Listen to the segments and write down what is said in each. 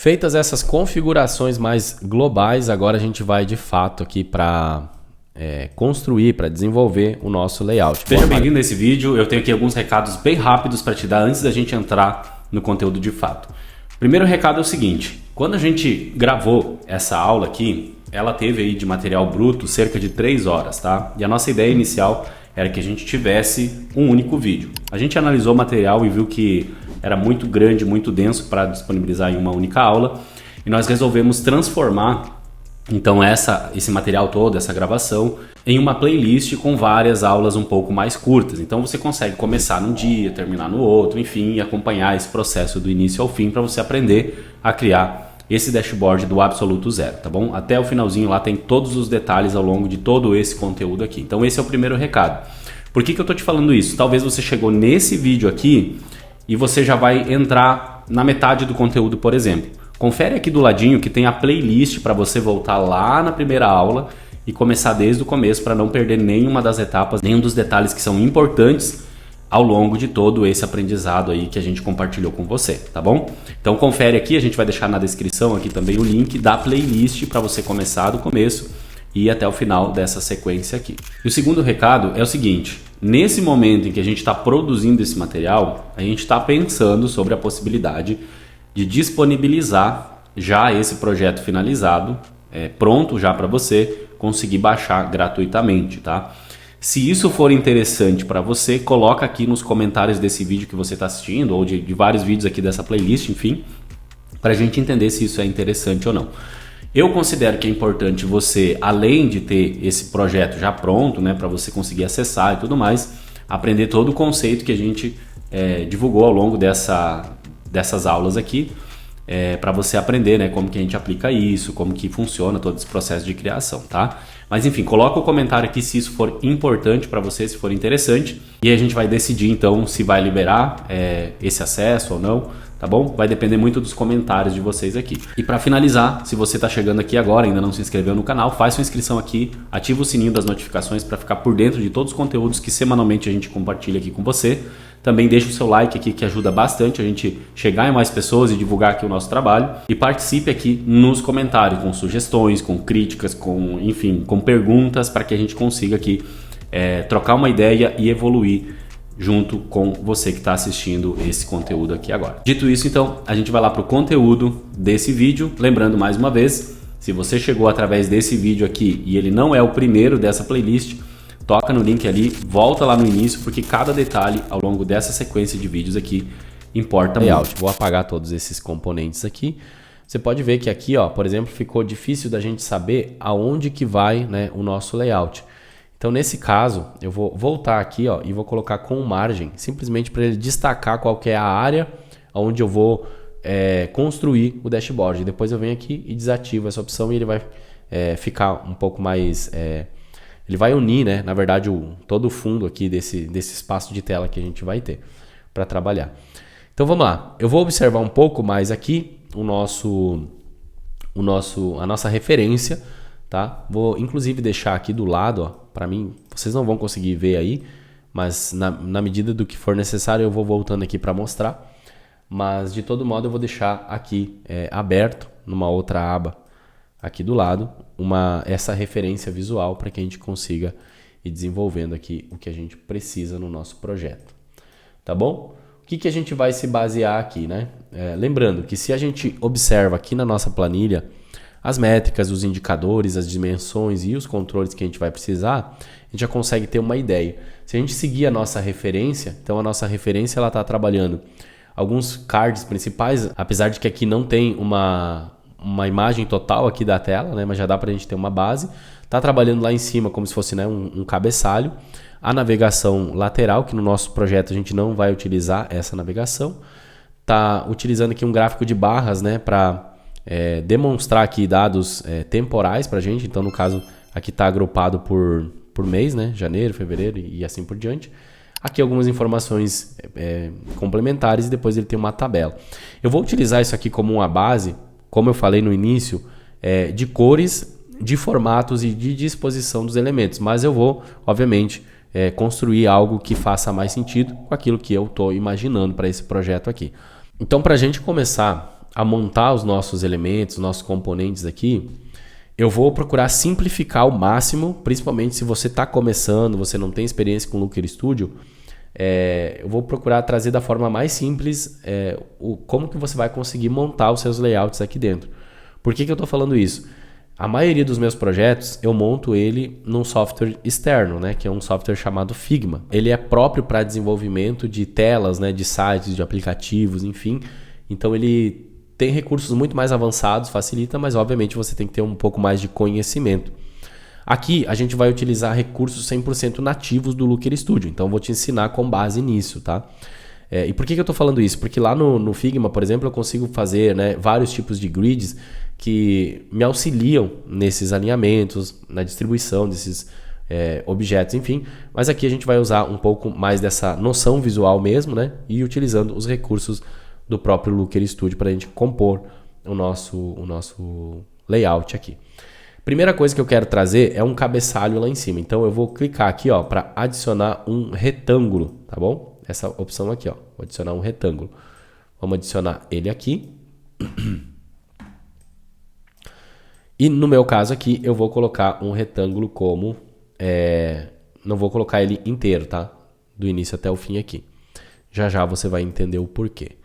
Feitas essas configurações mais globais, agora a gente vai de fato aqui para construir, para desenvolver o nosso layout. Seja bem-vindo a esse vídeo. Eu tenho aqui alguns recados bem rápidos para te dar antes da gente entrar no conteúdo de fato. O primeiro recado é o seguinte: quando a gente gravou essa aula aqui, ela teve aí de material bruto cerca de 3 horas, tá? E a nossa ideia inicial era que a gente tivesse um único vídeo. A gente analisou o material e viu que era muito grande, muito denso para disponibilizar em uma única aula, e nós resolvemos transformar então esse material todo, essa gravação, em uma playlist com várias aulas um pouco mais curtas. Então você consegue começar num dia, terminar no outro, enfim, e acompanhar esse processo do início ao fim para você aprender a criar esse dashboard do absoluto zero, tá bom? Até o finalzinho lá tem todos os detalhes ao longo de todo esse conteúdo aqui. Então esse é o primeiro recado. Por que eu tô te falando isso? Talvez você chegou nesse vídeo aqui e você já vai entrar na metade do conteúdo, por exemplo. Confere aqui do ladinho que tem a playlist para você voltar lá na primeira aula e começar desde o começo para não perder nenhuma das etapas, nenhum dos detalhes que são importantes ao longo de todo esse aprendizado aí que a gente compartilhou com você, tá bom? Então confere aqui, a gente vai deixar na descrição aqui também o link da playlist para você começar do começo e ir até o final dessa sequência aqui. E o segundo recado é o seguinte: nesse momento em que a gente está produzindo esse material, a gente está pensando sobre a possibilidade de disponibilizar já esse projeto finalizado, pronto já para você conseguir baixar gratuitamente, tá? Se isso for interessante para você, coloca aqui nos comentários desse vídeo que você está assistindo, ou de vários vídeos aqui dessa playlist, enfim, para a gente entender se isso é interessante ou não. Eu considero que é importante você, além de ter esse projeto já pronto, né, para você conseguir acessar e tudo mais, aprender todo o conceito que a gente divulgou ao longo dessas aulas aqui, para você aprender, né, como que a gente aplica isso, como que funciona todo esse processo de criação, tá? Mas enfim, coloca o comentário aqui se isso for importante para você, se for interessante, e a gente vai decidir então se vai liberar esse acesso ou não, tá bom? Vai depender muito dos comentários de vocês aqui. E para finalizar, se você está chegando aqui agora e ainda não se inscreveu no canal, faz sua inscrição aqui, ativa o sininho das notificações para ficar por dentro de todos os conteúdos que semanalmente a gente compartilha aqui com você. Também deixa o seu like aqui, que ajuda bastante a gente chegar em mais pessoas e divulgar aqui o nosso trabalho. E participe aqui nos comentários com sugestões, com críticas, enfim, com perguntas, para que a gente consiga aqui trocar uma ideia e evoluir junto com você que está assistindo esse conteúdo aqui agora. Dito isso, então, a gente vai lá para o conteúdo desse vídeo. Lembrando mais uma vez, se você chegou através desse vídeo aqui e ele não é o primeiro dessa playlist, toca no link ali, volta lá no início, porque cada detalhe ao longo dessa sequência de vídeos aqui importa muito. Vou apagar todos esses componentes aqui. Você pode ver que aqui, ó, por exemplo, ficou difícil da gente saber aonde que vai, né, o nosso layout. Então, nesse caso, eu vou voltar aqui, ó, e vou colocar com margem, simplesmente para ele destacar qual que é a área onde eu vou construir o dashboard. Depois eu venho aqui e desativo essa opção e ele vai ficar um pouco mais... ele vai unir, né, na verdade, todo o fundo aqui desse espaço de tela que a gente vai ter para trabalhar. Então, vamos lá. Eu vou observar um pouco mais aqui a nossa referência, tá? Vou, inclusive, deixar aqui do lado, ó, para mim, vocês não vão conseguir ver aí, mas na medida do que for necessário eu vou voltando aqui para mostrar. Mas, de todo modo, eu vou deixar aqui aberto, numa outra aba aqui do lado, essa referência visual para que a gente consiga ir desenvolvendo aqui o que a gente precisa no nosso projeto. Tá bom? O que a gente vai se basear aqui, né? Lembrando que se a gente observa aqui na nossa planilha as métricas, os indicadores, as dimensões e os controles que a gente vai precisar, a gente já consegue ter uma ideia. Se a gente seguir a nossa referência, então a nossa referência ela está trabalhando alguns cards principais, apesar de que aqui não tem uma imagem total aqui da tela, né? Mas já dá para a gente ter uma base. Está trabalhando lá em cima como se fosse, né, um cabeçalho. A navegação lateral, que no nosso projeto a gente não vai utilizar essa navegação. Está utilizando aqui um gráfico de barras, né, para demonstrar aqui dados temporais para a gente. Então, no caso, aqui está agrupado por mês, né? Janeiro, fevereiro e assim por diante. Aqui algumas informações complementares e depois ele tem uma tabela. Eu vou utilizar isso aqui como uma base, como eu falei no início, de cores, de formatos e de disposição dos elementos. Mas eu vou, obviamente, construir algo que faça mais sentido com aquilo que eu estou imaginando para esse projeto aqui. Então, para a gente começar a montar os nossos elementos, nossos componentes aqui, eu vou procurar simplificar ao máximo, principalmente se você está começando, você não tem experiência com o Looker Studio, eu vou procurar trazer da forma mais simples como que você vai conseguir montar os seus layouts aqui dentro. Por que eu estou falando isso? A maioria dos meus projetos eu monto ele num software externo, né, que é um software chamado Figma. Ele é próprio para desenvolvimento de telas, né, de sites, de aplicativos, enfim. Então ele tem recursos muito mais avançados, facilita, mas obviamente você tem que ter um pouco mais de conhecimento. Aqui a gente vai utilizar recursos 100% nativos do Looker Studio, então eu vou te ensinar com base nisso, tá? E por que eu estou falando isso? Porque lá no Figma, por exemplo, eu consigo fazer, né, vários tipos de grids que me auxiliam nesses alinhamentos, na distribuição desses objetos, enfim. Mas aqui a gente vai usar um pouco mais dessa noção visual mesmo, né, e utilizando os recursos do próprio Looker Studio para a gente compor o nosso layout aqui. Primeira coisa que eu quero trazer é um cabeçalho lá em cima. Então eu vou clicar aqui para adicionar um retângulo, tá bom? Essa opção aqui, vou adicionar um retângulo. Vamos adicionar ele aqui. E no meu caso aqui eu vou colocar um retângulo como... não vou colocar ele inteiro, tá? Do início até o fim aqui. Já já você vai entender o porquê.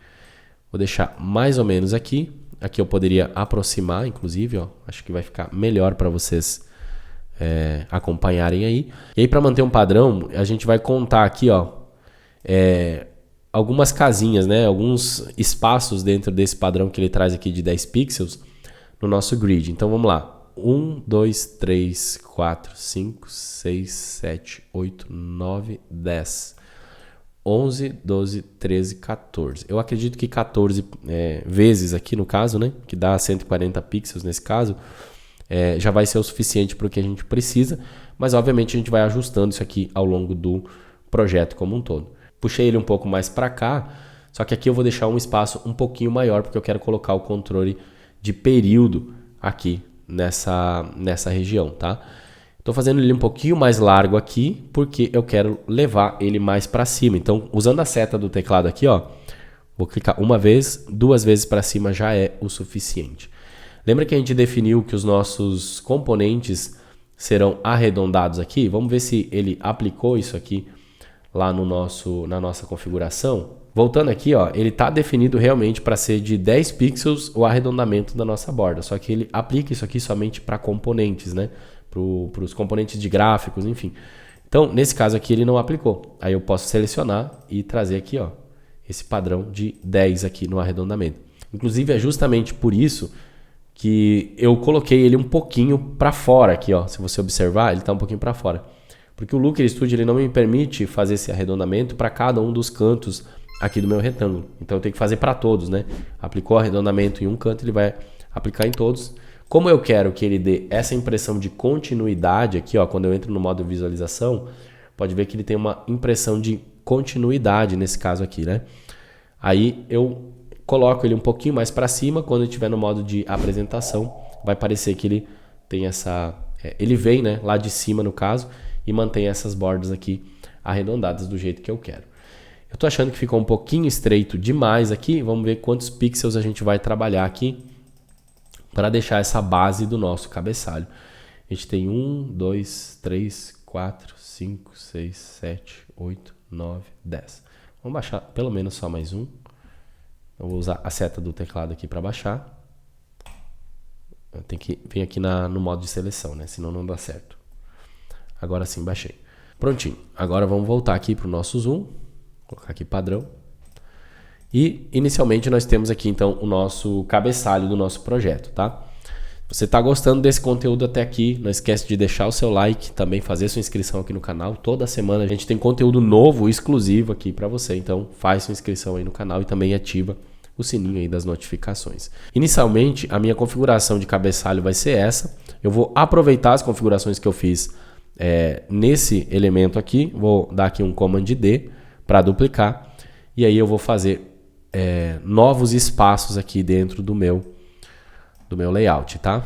Vou deixar mais ou menos aqui. Aqui eu poderia aproximar, inclusive, acho que vai ficar melhor para vocês acompanharem aí. E aí, para manter um padrão, a gente vai contar aqui, algumas casinhas, né? Alguns espaços dentro desse padrão que ele traz aqui de 10 pixels no nosso grid. Então vamos lá. 1, 2, 3, 4, 5, 6, 7, 8, 9, 10. 11, 12, 13, 14. Eu acredito que 14 vezes aqui no caso, né, que dá 140 pixels nesse caso, já vai ser o suficiente para o que a gente precisa, mas obviamente a gente vai ajustando isso aqui ao longo do projeto como um todo. Puxei ele um pouco mais para cá, só que aqui eu vou deixar um espaço um pouquinho maior porque eu quero colocar o controle de período aqui nessa região, tá? Estou fazendo ele um pouquinho mais largo aqui, porque eu quero levar ele mais para cima. Então, usando a seta do teclado aqui, vou clicar uma vez, 2 vezes para cima já é o suficiente. Lembra que a gente definiu que os nossos componentes serão arredondados aqui? Vamos ver se ele aplicou isso aqui lá na nossa configuração. Voltando aqui, ele está definido realmente para ser de 10 pixels o arredondamento da nossa borda. Só que ele aplica isso aqui somente para componentes, né? Para os componentes de gráficos, enfim. Então, nesse caso aqui, ele não aplicou. Aí eu posso selecionar e trazer aqui, esse padrão de 10 aqui no arredondamento. Inclusive, é justamente por isso que eu coloquei ele um pouquinho para fora aqui, Se você observar, ele está um pouquinho para fora. Porque o Looker Studio ele não me permite fazer esse arredondamento para cada um dos cantos aqui do meu retângulo. Então, eu tenho que fazer para todos, né? Aplicou arredondamento em um canto, ele vai aplicar em todos. Como eu quero que ele dê essa impressão de continuidade aqui, quando eu entro no modo visualização, pode ver que ele tem uma impressão de continuidade nesse caso aqui, né? Aí eu coloco ele um pouquinho mais para cima, quando eu estiver no modo de apresentação, vai parecer que ele tem essa... ele vem, né, lá de cima no caso, e mantém essas bordas aqui arredondadas do jeito que eu quero. Eu tô achando que ficou um pouquinho estreito demais aqui, vamos ver quantos pixels a gente vai trabalhar aqui para deixar essa base do nosso cabeçalho. A gente tem 1, 2, 3, 4, 5, 6, 7, 8, 9, 10. Vamos baixar pelo menos só mais um. Eu vou usar a seta do teclado aqui para baixar. Eu tenho que vir aqui no modo de seleção, né? Senão não dá certo. Agora sim, baixei. Prontinho. Agora vamos voltar aqui para o nosso zoom. Vou colocar aqui padrão. E inicialmente nós temos aqui então o nosso cabeçalho do nosso projeto, tá? Se você está gostando desse conteúdo até aqui, não esquece de deixar o seu like, também fazer sua inscrição aqui no canal. Toda semana a gente tem conteúdo novo, exclusivo aqui para você, então faz sua inscrição aí no canal e também ativa o sininho aí das notificações. Inicialmente a minha configuração de cabeçalho vai ser essa. Eu vou aproveitar as configurações que eu fiz nesse elemento aqui, vou dar aqui um Command D para duplicar e aí eu vou fazer novos espaços aqui dentro do meu layout, tá?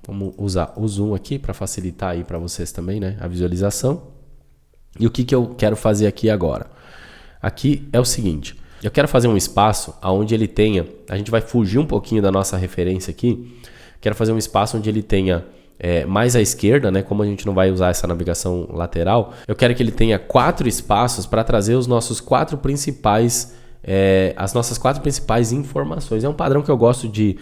Vamos usar o zoom aqui para facilitar aí para vocês também, né, a visualização. E o que eu quero fazer aqui agora? Aqui é o seguinte, Eu quero fazer um espaço onde ele tenha, a gente vai fugir um pouquinho da nossa referência aqui, quero fazer um espaço onde ele tenha mais à esquerda, né? Como a gente não vai usar essa navegação lateral, eu quero que ele tenha 4 espaços para trazer os nossos 4 principais, as nossas 4 principais informações. É um padrão que eu gosto de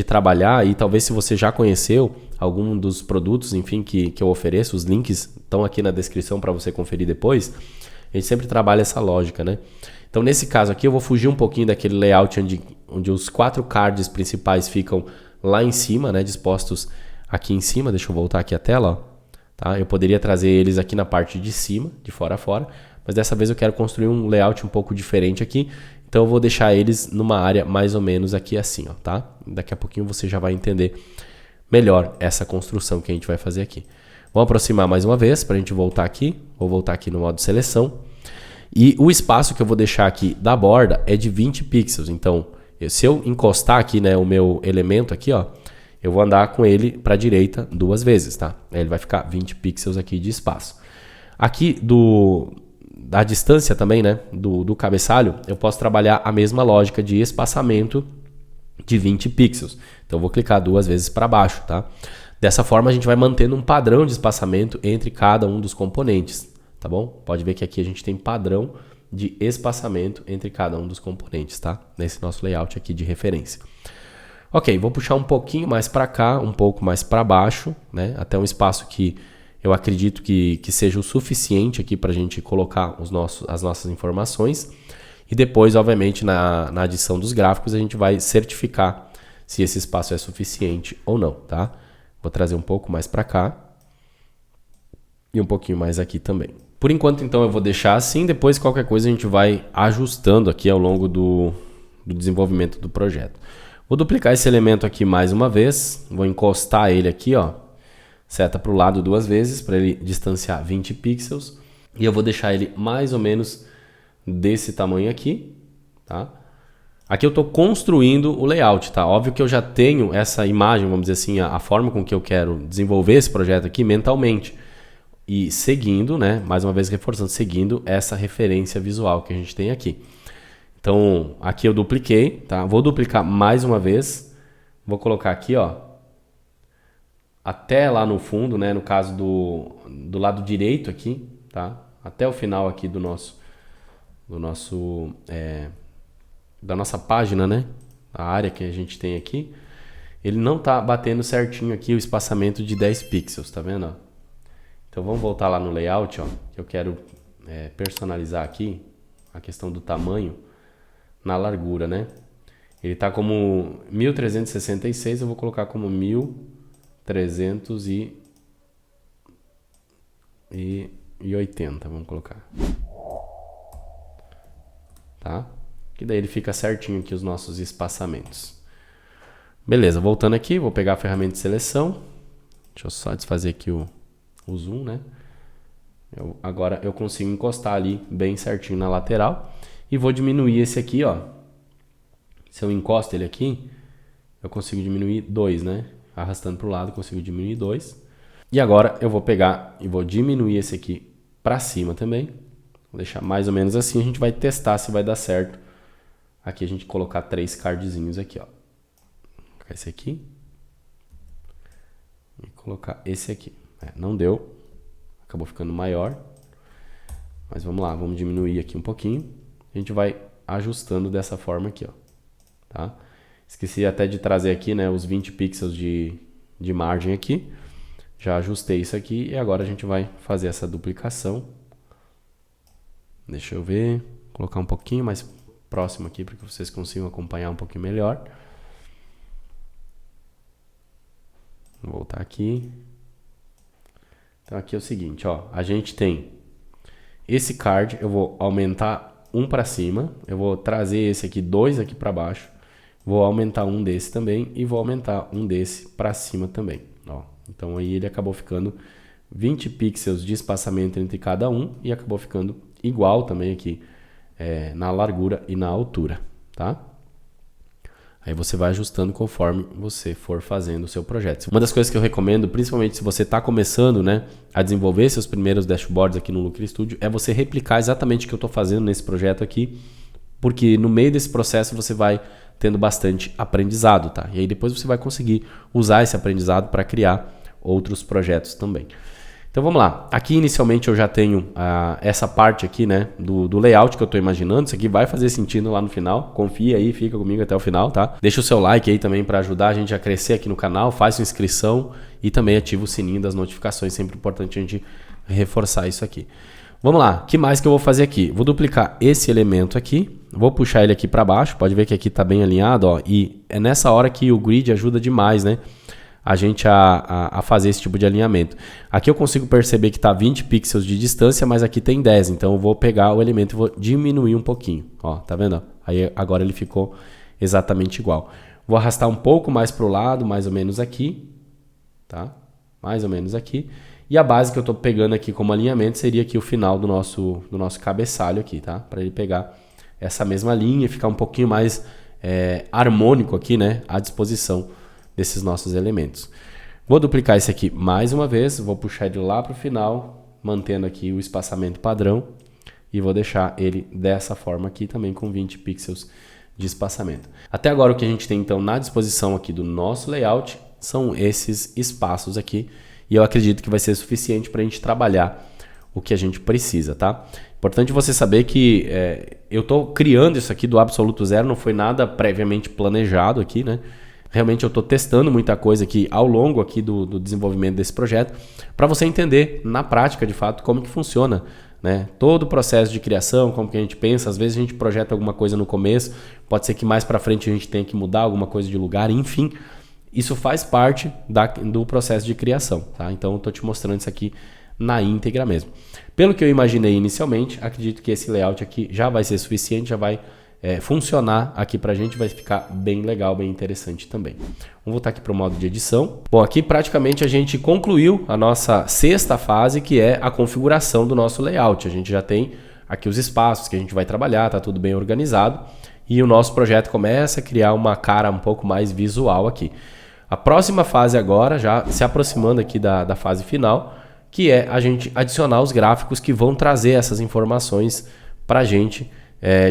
trabalhar, e talvez se você já conheceu algum dos produtos, enfim, que eu ofereço, os links estão aqui na descrição para você conferir depois. A gente sempre trabalha essa lógica, né? Então, nesse caso aqui, eu vou fugir um pouquinho daquele layout onde os 4 cards principais ficam lá em cima, né? Dispostos aqui em cima. Deixa eu voltar aqui a tela, ó, tá? Eu poderia trazer eles aqui na parte de cima, de fora a fora, mas dessa vez eu quero construir um layout um pouco diferente aqui. Então, eu vou deixar eles numa área mais ou menos aqui assim, ó, tá? Daqui a pouquinho você já vai entender melhor essa construção que a gente vai fazer aqui. Vamos aproximar mais uma vez para a gente voltar aqui. Vou voltar aqui no modo seleção. E o espaço que eu vou deixar aqui da borda é de 20 pixels. Então, se eu encostar aqui, né, o meu elemento aqui, ó, eu vou andar com ele para a direita 2 vezes, tá? Aí ele vai ficar 20 pixels aqui de espaço. Aqui da distância também, né, do cabeçalho, eu posso trabalhar a mesma lógica de espaçamento de 20 pixels. Então, eu vou clicar 2 vezes para baixo, tá? Dessa forma, a gente vai mantendo um padrão de espaçamento entre cada um dos componentes, tá bom? Pode ver que aqui a gente tem padrão de espaçamento entre cada um dos componentes, tá? Nesse nosso layout aqui de referência. Ok, vou puxar um pouquinho mais para cá, um pouco mais para baixo, né? Até um espaço que eu acredito que seja o suficiente aqui para a gente colocar as nossas informações. E depois, obviamente, na adição dos gráficos, a gente vai certificar se esse espaço é suficiente ou não, tá? Vou trazer um pouco mais para cá e um pouquinho mais aqui também. Por enquanto, então, eu vou deixar assim. Depois, qualquer coisa, a gente vai ajustando aqui ao longo do desenvolvimento do projeto. Vou duplicar esse elemento aqui mais uma vez. Vou encostar ele aqui, ó. Seta para o lado 2 vezes para ele distanciar 20 pixels. E eu vou deixar ele mais ou menos desse tamanho aqui, tá? Aqui eu estou construindo o layout, tá? Óbvio que eu já tenho essa imagem, vamos dizer assim, a forma com que eu quero desenvolver esse projeto aqui mentalmente. E seguindo, né? Mais uma vez reforçando, seguindo essa referência visual que a gente tem aqui. Então, aqui eu dupliquei, tá? Vou duplicar mais uma vez. Vou colocar aqui, ó, até lá no fundo, né? No caso do lado direito aqui, tá? Até o final aqui da nossa página, né? A área que a gente tem aqui. Ele não tá batendo certinho aqui o espaçamento de 10 pixels, tá vendo? Ó? Então, vamos voltar lá no layout, ó. Que eu quero personalizar aqui a questão do tamanho na largura, né? Ele tá como 1366, eu vou colocar como 1380, vamos colocar. Tá? Que daí ele fica certinho aqui os nossos espaçamentos. Beleza, voltando aqui, vou pegar a ferramenta de seleção. Deixa eu só desfazer aqui o zoom, né? Agora eu consigo encostar ali bem certinho na lateral. E vou diminuir esse aqui, ó. Se eu encosto ele aqui, eu consigo diminuir 2, né? Arrastando para o lado, consigo diminuir 2. E agora eu vou pegar e vou diminuir esse aqui para cima também. Vou deixar mais ou menos assim, a gente vai testar se vai dar certo. Aqui a gente colocar 3 cardzinhos aqui, ó. Vou colocar esse aqui. E colocar esse aqui. Não deu. Acabou ficando maior. Mas vamos lá, vamos diminuir aqui um pouquinho. A gente vai ajustando dessa forma aqui, ó. Tá? Esqueci até de trazer aqui, né, os 20 pixels de margem aqui. Já ajustei isso aqui e agora a gente vai fazer essa duplicação. Deixa eu ver, colocar um pouquinho mais próximo aqui para que vocês consigam acompanhar um pouquinho melhor. Vou voltar aqui. Então aqui é o seguinte, ó, a gente tem esse card, eu vou aumentar um para cima, eu vou trazer esse aqui, 2 aqui para baixo, vou aumentar um desse também e vou aumentar um desse para cima também, ó. Então aí ele acabou ficando 20 pixels de espaçamento entre cada um e acabou ficando igual também aqui na largura e na altura, tá? Aí você vai ajustando conforme você for fazendo o seu projeto. Uma das coisas que eu recomendo, principalmente se você está começando, né, a desenvolver seus primeiros dashboards aqui no Looker Studio, é você replicar exatamente o que eu estou fazendo nesse projeto aqui porque no meio desse processo você vai tendo bastante aprendizado, tá? E aí depois você vai conseguir usar esse aprendizado para criar outros projetos também. Então vamos lá, aqui inicialmente eu já tenho essa parte aqui, né, do layout que eu estou imaginando. Isso aqui vai fazer sentido lá no final, confia aí, fica comigo até o final, tá? Deixa o seu like aí também para ajudar a gente a crescer aqui no canal, faz sua inscrição e também ativa o sininho das notificações, sempre importante a gente reforçar isso aqui. Vamos lá, o que mais que eu vou fazer aqui? Vou duplicar esse elemento aqui, vou puxar ele aqui para baixo, pode ver que aqui está bem alinhado, ó, e é nessa hora que o grid ajuda demais, né? A gente a fazer esse tipo de alinhamento. Aqui eu consigo perceber que está 20 pixels de distância, mas aqui tem 10, então eu vou pegar o elemento e vou diminuir um pouquinho. Ó, tá vendo? Aí agora ele ficou exatamente igual. Vou arrastar um pouco mais para o lado, mais ou menos aqui, tá? Mais ou menos aqui. E a base que eu estou pegando aqui como alinhamento seria aqui o final do nosso cabeçalho aqui, tá? Para ele pegar essa mesma linha e ficar um pouquinho mais harmônico aqui, né? À disposição desses nossos elementos. Vou duplicar esse aqui mais uma vez, vou puxar ele lá para o final, mantendo aqui o espaçamento padrão e vou deixar ele dessa forma aqui também com 20 pixels de espaçamento. Até agora o que a gente tem então na disposição aqui do nosso layout são esses espaços aqui e eu acredito que vai ser suficiente para a gente trabalhar o que a gente precisa, tá? Importante você saber que eu estou criando isso aqui do absoluto zero, não foi nada previamente planejado aqui, né? Realmente eu estou testando muita coisa aqui ao longo aqui do desenvolvimento desse projeto para você entender na prática, de fato, como que funciona, né? Todo o processo de criação, como que a gente pensa. Às vezes a gente projeta alguma coisa no começo, pode ser que mais para frente a gente tenha que mudar alguma coisa de lugar, enfim. Isso faz parte do processo de criação, tá? Então eu estou te mostrando isso aqui na íntegra mesmo. Pelo que eu imaginei inicialmente, acredito que esse layout aqui já vai ser suficiente, já vai funcionar aqui pra gente, vai ficar bem legal, bem interessante também. Vamos voltar aqui para o modo de edição. Bom, aqui praticamente a gente concluiu a nossa sexta fase, que é a configuração do nosso layout. A gente já tem aqui os espaços que a gente vai trabalhar, tá tudo bem organizado e o nosso projeto começa a criar uma cara um pouco mais visual aqui. A próxima fase agora, já se aproximando aqui da fase final, que é a gente adicionar os gráficos que vão trazer essas informações pra gente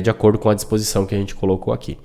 de acordo com a disposição que a gente colocou aqui.